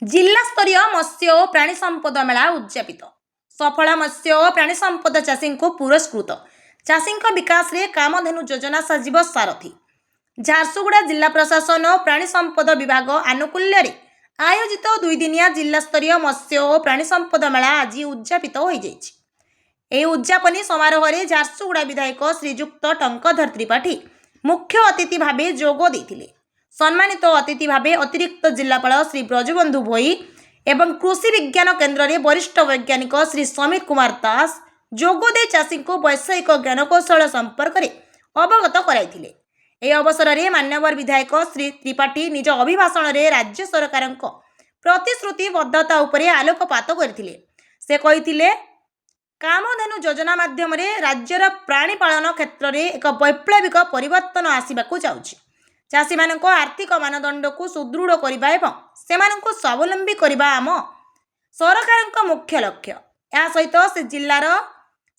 जिला स्तरीय मत्स्य और प्राणी संपद मेला उद्यापित सफल मत्स्य और प्राणी संपद चाषी को पुरस्कृत चाषी विकास रे कामधेनु योजना साजिब सारथी झारसुगुड़ा जिला प्रशासन और प्राणी संपद विभाग आनुकूल्य आयोजित दुईदिनिया जिला स्तरीय मत्स्य और प्राणी संपद मेला आज उद्यापित हो उद्यापनी समारोह में झारसुगुड़ा विधायक श्रीजुक्त टंकधर त्रिपाठी मुख्य अतिथि भावे जोग देथिले। सम्मानित अतिथि भावे अतिरिक्त जिलापाल श्री ब्रजबंधु भोई एवं कृषि विज्ञान केन्द्र में वरिष्ठ वैज्ञानिक श्री समीर कुमार दास जोगदे चाषी को वैषयिक ज्ञानकौशल संपर्क में अवगत कराइथिले। यह अवसर में मान्यवर विधायक श्री त्रिपाठी निज अभिभाषण में राज्य सरकार प्रतिश्रुतिबद्धता उपरे आलोकपात करथिले। से कहिथिले कामधेनु योजना माध्यम राज्यर प्राणीपालन क्षेत्र में एक वैप्लविक परिवर्तन आसवाक जाउछि। चाषी मानक आर्थिक मानदंड को सुदृढ़ करने और सेमानंको स्वावलंबी करने आम सरकार मुख्य लक्ष्य। या सहित से जिलार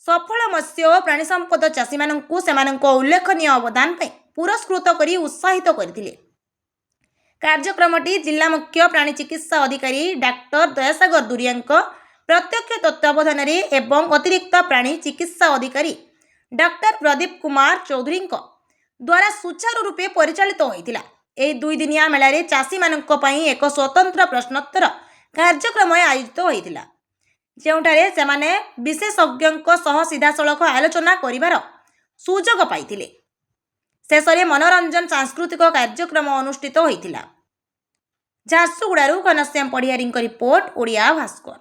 सफल मत्स्य और प्राणी संपद चाषी मानक सेमानंको उल्लेखनीय अवदान पर पुरस्कृत कर उत्साहित करथिले। कार्यक्रमटी जिला मुख्य प्राणी चिकित्सा अधिकारी डाक्टर दयासागर दुरिया प्रत्यक्ष तत्वावधान एवं अतिरिक्त प्राणी चिकित्सा अधिकारी डाक्टर प्रदीप कुमार चौधरी द्वारा सुचारू रूपे परिचालित होइतिला। ए दुईदिनिया मेलारे चाषी मानक पई एक स्वतंत्र प्रश्नोत्तर कार्यक्रम आयोजित होइतिला, जेउठारे सेमाने विशेषज्ञों सह सीधासलख आलोचना करिवार सुजोग पाइतिले। शेषरे मनोरंजन सांस्कृतिक कार्यक्रम अनुष्ठित होइतिला। झारसुगुड़ारू घनश्याम पढ़ियारी रिपोर्ट ओडिया भास्कर।